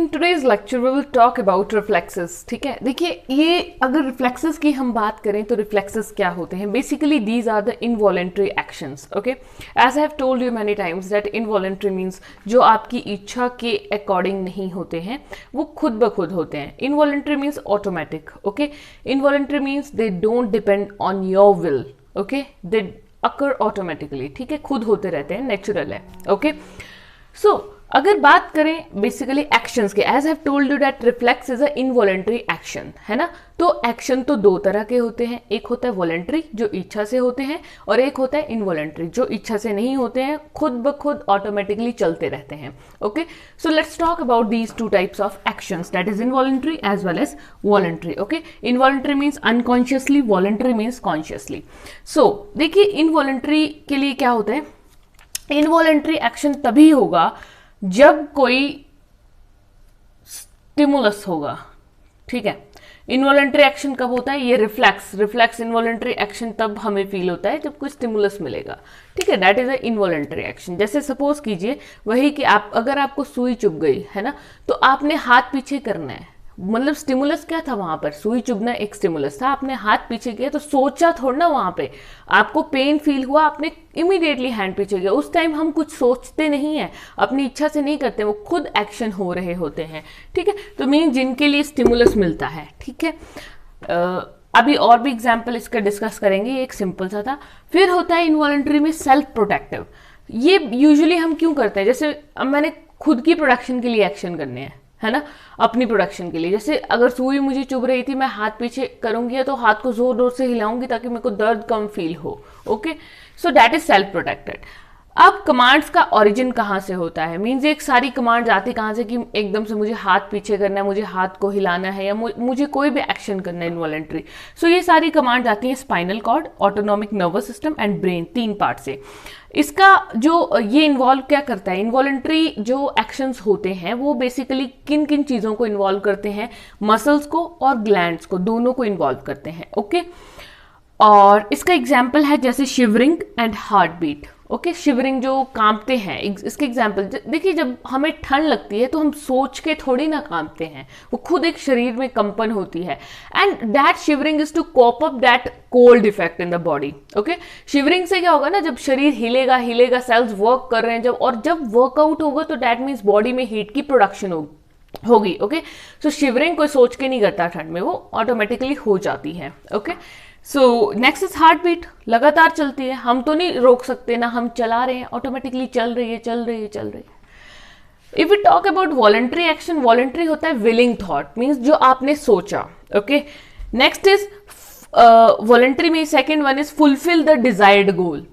In today's lecture we will talk about reflexes. ठीक है, देखिए ये अगर रिफ्लेक्सेस की हम बात करें तो रिफ्लेक्सेस क्या होते हैं? Basically these are the involuntary actions. Okay, as I have told you many times that involuntary means जो आपकी इच्छा के अकॉर्डिंग नहीं होते हैं, वो खुद ब खुद होते हैं। Involuntary means automatic. Okay, involuntary means they don't depend on your will. Okay, they occur automatically. ठीक है, खुद होते रहते हैं, नेचुरल है। ओके, सो अगर बात करें बेसिकली एक्शंस के, as have told you that reflex is a involuntary action, है ना। तो एक्शन तो दो तरह के होते हैं, एक होता है वॉलेंट्री जो इच्छा से होते हैं, और एक होता है इनवॉलेंट्री जो इच्छा से नहीं होते हैं, खुद ब खुद ऑटोमेटिकली चलते रहते हैं। Okay, so let's talk about these two types of actions, that is involuntary as well as voluntary. Okay, involuntary means unconsciously, voluntary means consciously. So देखिए इनवॉलेंट्री के लिए क्या होता है, इनवॉलेंट्री एक्शन तभी होगा जब कोई स्टिमुलस होगा। ठीक है, इनवॉलेंट्री एक्शन कब होता है? ये रिफ्लेक्स इनवॉलेंट्री एक्शन तब हमें फील होता है जब कोई स्टिमुलस मिलेगा। ठीक है, that is a involuntary action. जैसे सपोज कीजिए वही कि आप अगर आपको सुई चुभ गई है ना, तो आपने हाथ पीछे करना है। मतलब स्टिमुलस क्या था वहां पर? सुई चुभना एक स्टिमुलस था, आपने हाथ पीछे किया तो सोचा थोड़ा ना, वहां पे आपको पेन फील हुआ, आपने इमीडिएटली हैंड पीछे किया। उस टाइम हम कुछ सोचते नहीं है, अपनी इच्छा से नहीं करते, वो खुद एक्शन हो रहे होते हैं। ठीक है, तो मीन जिनके लिए स्टिमुलस मिलता है। ठीक है, अभी और भी एग्जाम्पल इसका डिस्कस करेंगे, एक सिंपल सा था। फिर होता है इनवॉलेंट्री में सेल्फ प्रोटेक्टिव। ये यूजुअली हम क्यों करते हैं? जैसे अब मैंने खुद की प्रोटेक्शन के लिए एक्शन करने हैं, है ना, अपनी प्रोडक्शन के लिए। जैसे अगर सुई मुझे चुभ रही थी, मैं हाथ पीछे करूंगी तो हाथ को जोर जोर से हिलाऊंगी ताकि मेरे को दर्द कम फील हो। Okay, so that is self protected. अब कमांड्स का ओरिजिन कहाँ से होता है? मीन्स एक सारी कमांड्स आती कहाँ से कि एकदम से मुझे हाथ पीछे करना है, मुझे हाथ को हिलाना है, या मुझे कोई भी एक्शन करना है इनवॉलेंट्री। सो ये सारी कमांड्स आती हैं spinal cord, autonomic nervous system and brain, तीन पार्ट से। इसका जो ये इन्वॉल्व क्या करता है, इन्वॉलेंट्री जो एक्शंस होते हैं वो बेसिकली किन किन चीज़ों को इन्वॉल्व करते हैं? मसल्स को और ग्लैंड्स को, दोनों को इन्वॉल्व करते हैं। ओके, और इसका एग्जाम्पल है जैसे shivering and heart beat. Okay, shivering जो कांपते हैं, इसके एग्जाम्पल देखिए, जब हमें ठंड लगती है तो हम सोच के थोड़ी ना कांपते हैं, वो खुद एक शरीर में कंपन होती है। And that shivering is to cope up that cold effect in the body. Okay, shivering से क्या होगा ना, जब शरीर हिलेगा, सेल्स वर्क कर रहे हैं जब वर्कआउट होगा तो दैट मीन्स बॉडी में हीट की प्रोडक्शन होगी। ओके, सो शिवरिंग कोई सोच के नहीं करता ठंड में, वो ऑटोमेटिकली हो जाती है। Okay, so next is heart beat, लगातार चलती है, हम तो नहीं रोक सकते ना, हम चला रहे हैं, ऑटोमेटिकली चल रही है। If you talk about voluntary action, voluntary होता है विलिंग थॉट, मीन्स जो आपने सोचा। ओके, नेक्स्ट इज वॉलेंट्री में second one is fulfil the desired goal.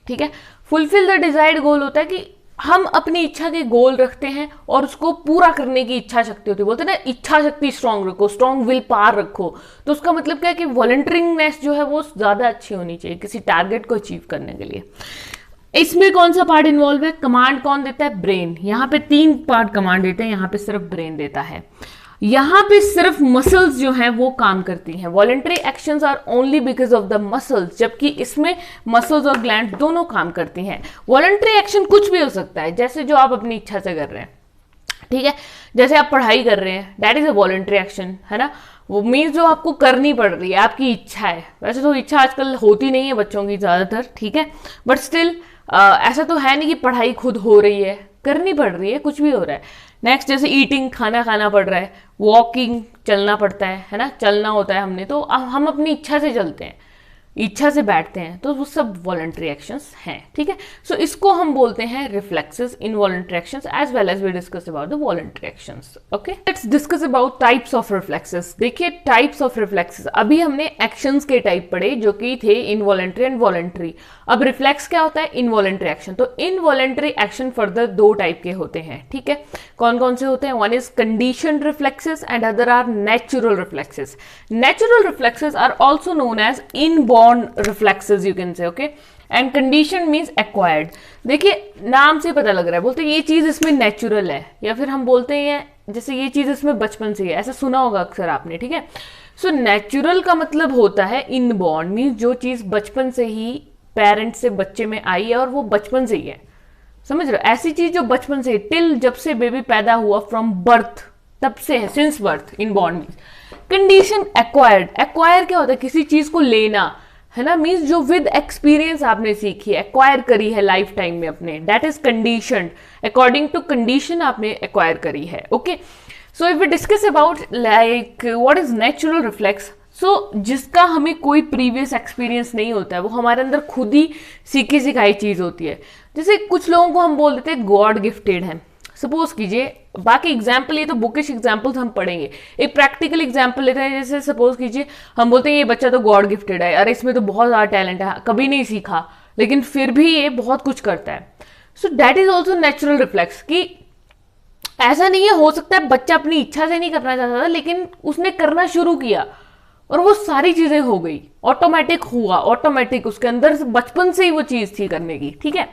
ठीक है, फुलफिल द डिजायर्ड गोल होता है कि हम अपनी इच्छा के गोल रखते हैं और उसको पूरा करने की इच्छा शक्ति होती है। बोलते हैं ना, इच्छा शक्ति स्ट्रांग रखो, स्ट्रांग विल पावर रखो। तो उसका मतलब क्या है कि वॉलंटियरिंगनेस जो है वो ज्यादा अच्छी होनी चाहिए किसी टारगेट को अचीव करने के लिए। इसमें कौन सा पार्ट इन्वॉल्व है? कमांड कौन देता है? ब्रेन। यहाँ पे तीन पार्ट कमांड देते हैं, यहाँ पे सिर्फ ब्रेन देता है। यहाँ पे सिर्फ मसल्स जो हैं वो काम करती हैं। Voluntary actions are only because of the muscles, जबकि इसमें मसल्स और ग्लैंड दोनों काम करती हैं। वॉलेंट्री एक्शन कुछ भी हो सकता है, जैसे जो आप अपनी इच्छा से कर रहे हैं। ठीक है, जैसे आप पढ़ाई कर रहे हैं, that is a voluntary action, है ना। वो मीन्स जो आपको करनी पड़ रही है, आपकी इच्छा है। वैसे तो इच्छा आजकल होती नहीं है बच्चों की ज्यादातर, ठीक है, बट स्टिल ऐसा तो है नहीं कि पढ़ाई खुद हो रही है, करनी पड़ रही है, कुछ भी हो रहा है। नेक्स्ट जैसे ईटिंग, खाना खाना पड़ रहा है, वॉकिंग, चलना पड़ता है ना, चलना होता है हमने, तो हम अपनी इच्छा से चलते हैं, इच्छा से बैठते हैं, तो वो सब वॉलंटरी एक्शंस हैं। ठीक है, सो इसको हम बोलते हैं reflexes, involuntary actions, as well as we discuss about the voluntary actions. Okay, let's discuss about types of reflexes. देखिए टाइप्स ऑफ रिफ्लेक्सेस, अभी हमने एक्शंस के टाइप पढ़े जो कि थे इनवॉलंटरी एंड वॉलंटरी। अब रिफ्लेक्स क्या होता है? Involuntary action. तो इनवॉलंटरी एक्शन फर्दर दो टाइप के होते हैं। ठीक है, कौन कौन से होते हैं? One is conditioned reflexes and other are natural reflexes. Natural reflexes are also known as inborn reflexes you can say, okay, and condition means acquired। देखिए नाम से पता लग रहा है, बोलते हैं ये चीज इसमें नेचुरल है, या फिर हम बोलते हैं जैसे ये चीज इसमें बचपन से है, ऐसा सुना होगा अक्सर आपने। ठीक है, सो नेचुरल का मतलब होता है इनबॉर्न, मीन्स जो चीज बचपन से ही पेरेंट्स से बच्चे में आई है और वो बचपन से ही है, समझ रहे हो? ऐसी चीज जो बचपन से टिल जब से बेबी पैदा हुआ, फ्रॉम बर्थ, तब से है, since birth, in born means. Condition acquired, acquire क्या होता है? किसी चीज को लेना, है ना, मीन्स जो विद एक्सपीरियंस आपने सीखी है, एक्वायर करी है लाइफ टाइम में अपने, that is condition, according to condition आपने एक्वायर करी है। Okay, so if we discuss about like what is natural reflex, so जिसका हमें कोई प्रीवियस एक्सपीरियंस नहीं होता है, वो हमारे अंदर खुद ही सीखी सिखाई चीज होती है। जैसे कुछ लोगों को हम बोल देते हैं गॉड गिफ्टेड है, सपोज कीजिए, बाकी एग्जाम्पल ये तो बुकिश एग्जाम्पल्स हम पढ़ेंगे, एक प्रैक्टिकल एग्जाम्पल लेते हैं। जैसे सपोज कीजिए हम बोलते हैं ये बच्चा तो गॉड गिफ्टेड है, अरे इसमें तो बहुत ज़्यादा टैलेंट है, कभी नहीं सीखा लेकिन फिर भी ये बहुत कुछ करता है। सो that is also natural reflex, कि ऐसा नहीं है, हो सकता है बच्चा अपनी इच्छा से नहीं करना चाहता था लेकिन उसने करना शुरू किया और वो सारी चीजें हो गई, ऑटोमेटिक हुआ, ऑटोमेटिक उसके अंदर बचपन से ही वो चीज थी करने की। ठीक है,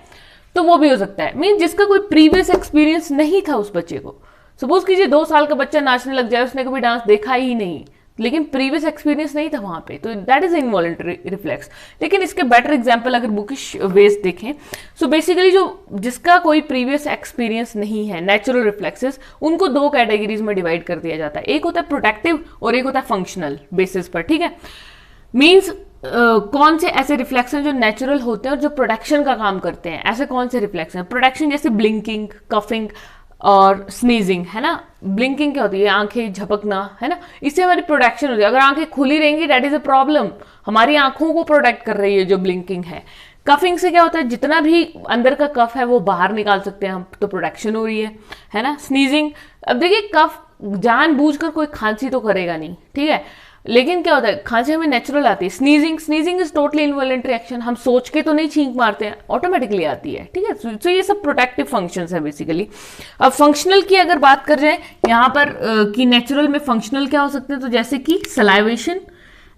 तो वो भी हो सकता है, मीन जिसका कोई प्रीवियस एक्सपीरियंस नहीं था उस बच्चे को। सपोज कीजिए 2 साल का बच्चा नाचने लग जाए, उसने कभी डांस देखा ही नहीं लेकिन प्रीवियस एक्सपीरियंस नहीं था वहां पे, तो दैट इज इनवॉलंटरी रिफ्लेक्स। लेकिन इसके बेटर एग्जांपल अगर बुकिश वेज देखें, सो बेसिकली जो जिसका कोई प्रीवियस एक्सपीरियंस नहीं है, नेचुरल रिफ्लेक्सेस, उनको 2 कैटेगरीज में डिवाइड कर दिया जाता है, एक होता है प्रोटेक्टिव और एक होता है फंक्शनल बेसिस पर। ठीक है, मीन्स कौन से ऐसे रिफ्लेक्स हैं जो नेचुरल होते हैं और जो प्रोटेक्शन का काम करते हैं, ऐसे कौन से रिफ्लेक्स हैं? प्रोटेक्शन जैसे ब्लिंकिंग, कफिंग और स्नीजिंग, है ना। ब्लिंकिंग क्या होती है? आंखें झपकना, है ना, इससे हमारी प्रोटेक्शन होती है। अगर आंखें खुली रहेंगी दैट इज अ प्रॉब्लम, हमारी आंखों को प्रोटेक्ट कर रही है जो ब्लिंकिंग है। कफिंग से क्या होता है? जितना भी अंदर का कफ है वो बाहर निकाल सकते हैं हम, तो प्रोटेक्शन हो रही है ना। स्नीजिंग, अब देखिए कफ जानबूझकर कोई खांसी तो करेगा नहीं, ठीक है, लेकिन क्या होता है खांसी हमें नेचुरल आती है। Sneezing, sneezing is totally involuntary action, हम सोच के तो नहीं छींक मारते हैं, ऑटोमेटिकली आती है। ठीक है, तो ये सब प्रोटेक्टिव फंक्शंस है बेसिकली। अब फंक्शनल की अगर बात कर जाए यहाँ पर कि नेचुरल में फंक्शनल क्या हो सकते हैं, तो जैसे कि सलाइवेशन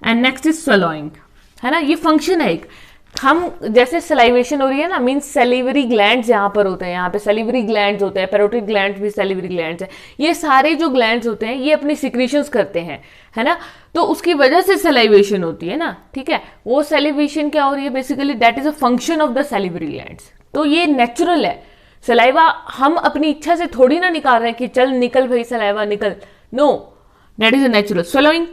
एंड नेक्स्ट इज स्वलोइंग, है ना, ये फंक्शन है एक। हम जैसे सलाइवेशन हो रही है ना, मीन्स सेलिवरी ग्लैंड्स यहाँ पर होते हैं, यहाँ पे सेलिवरी ग्लैंड्स होते हैं, पैरोटिड ग्लैंड्स भी सेलिवरी ग्लैंड्स है। ये सारे जो ग्लैंड्स होते हैं ये अपनी सिक्रीशंस करते हैं, है ना, तो उसकी वजह से सलाइवेशन होती है ना। ठीक है, वो सलाइवेशन क्या हो रही है basically, that is a function of the salivary glands. तो ये नेचुरल है। सलाइवा हम अपनी इच्छा से थोड़ी ना निकाल रहे हैं कि चल निकल भाई सलाइवा निकल, no, that is a natural. Swallowing,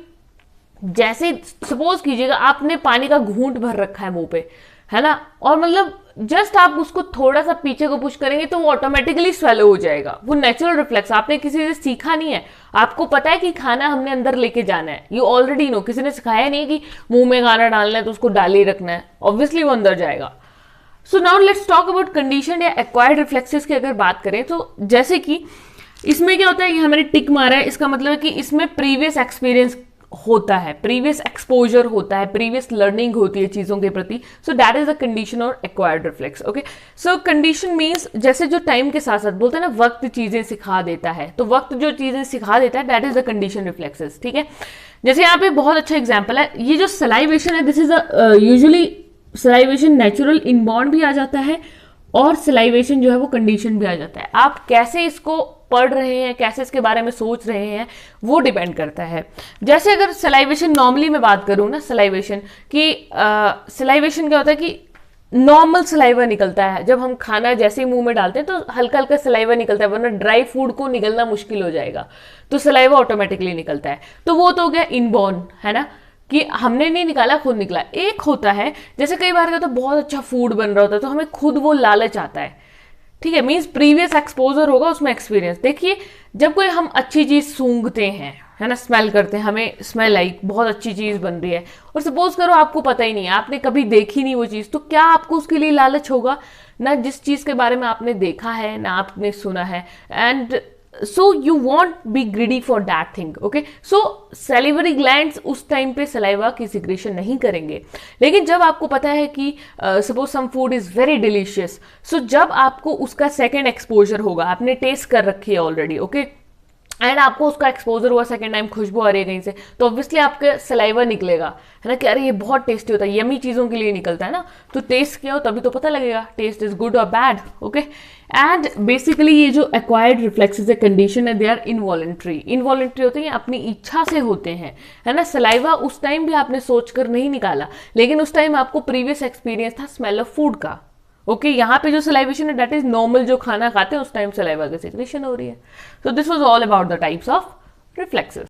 जैसे सपोज कीजिएगा आपने पानी का घूंट भर रखा है मुंह पे, है ना, और मतलब जस्ट आप उसको थोड़ा सा पीछे को पुश करेंगे तो वो ऑटोमेटिकली स्वेलो हो जाएगा। वो नेचुरल रिफ्लेक्स, आपने किसी से सीखा नहीं है, आपको पता है कि खाना हमने अंदर लेके जाना है, यू ऑलरेडी नो, किसी ने सिखाया नहीं कि मुंह में खाना डालना है तो उसको डाल ही रखना है, ऑब्वियसली वो अंदर जाएगा। So now let's talk about condition या एक्वायर्ड रिफ्लेक्सेस की अगर बात करें, तो जैसे कि इसमें क्या होता है, ये हमारे टिक मारा है, इसका मतलब है कि इसमें प्रीवियस एक्सपीरियंस होता है, प्रीवियस एक्सपोजर होता है, प्रीवियस लर्निंग होती है चीजों के प्रति। So that is a condition और acquired reflex. Okay, so condition means जैसे जो टाइम के साथ साथ बोलते हैं ना, वक्त चीजें सिखा देता है, तो वक्त जो चीजें सिखा देता है that is the condition reflexes. ठीक है, जैसे यहाँ पे बहुत अच्छा एग्जाम्पल है, ये जो सलाइवेशन है, this is usually salivation natural inborn भी आ जाता है और सलाइवेशन जो है वो कंडीशन भी आ जाता है। आप कैसे इसको पढ़ रहे हैं, कैसे इसके बारे में सोच रहे हैं, वो डिपेंड करता है। जैसे अगर सलाइवेशन नॉर्मली मैं बात करूं ना, सलाइवेशन की सलाइवेशन क्या होता है कि नॉर्मल सलाइवा निकलता है, जब हम खाना जैसे ही मुंह में डालते हैं तो हल्का हल्का सलाइवा निकलता है, वरना ड्राई फूड को निकलना मुश्किल हो जाएगा, तो सलाइवा ऑटोमेटिकली निकलता है। तो वो तो हो गया इनबॉर्न, है ना, कि हमने नहीं निकाला, खुद निकला। एक होता है जैसे कई बार क्या होता है, बहुत अच्छा फूड बन रहा होता है तो हमें खुद वो लालच आता है। ठीक है, मीन्स प्रीवियस एक्सपोजर होगा उसमें एक्सपीरियंस। देखिए जब कोई हम अच्छी चीज सूंघते हैं, है ना, स्मेल करते हैं, हमें स्मेल आई बहुत अच्छी चीज बन रही है, और सपोज करो आपको पता ही नहीं है, आपने कभी देखी नहीं वो चीज, तो क्या आपको उसके लिए लालच होगा? ना जिस चीज के बारे में आपने देखा है ना आपने सुना है, and so you won't be greedy for that thing. okay, so salivary glands उस टाइम पे सलाइवा की सिक्रेशन नहीं करेंगे। लेकिन जब आपको पता है कि suppose some food is very delicious, so जब आपको उसका सेकेंड एक्सपोजर होगा, आपने टेस्ट कर रखी है ऑलरेडी, ओके, एंड आपको उसका एक्सपोजर हुआ सेकंड टाइम, खुशबू आ रही है कहीं से, तो ऑब्वियसली आपका सलाइवा निकलेगा, है ना, कि अरे ये बहुत टेस्टी होता है, यमी चीज़ों के लिए निकलता है ना, तो टेस्ट किया हो तभी तो पता लगेगा टेस्ट इज गुड और बैड। ओके, एंड बेसिकली ये जो एक्वायर्ड रिफ्लेक्सेस है, कंडीशन है, दे आर इनवॉलंटरी। इनवॉलंटरी होते हैं, अपनी इच्छा से होते हैं, है ना। सलाइवा उस टाइम भी आपने सोच कर नहीं निकाला, लेकिन उस टाइम आपको प्रीवियस एक्सपीरियंस था स्मेल ऑफ फूड का, ओके यहाँ पे जो सलाइवेशन है दैट इज नॉर्मल, जो खाना खाते हैं उस टाइम सलाइवा की सिक्रेशन हो रही है. So this was all about the types of reflexes.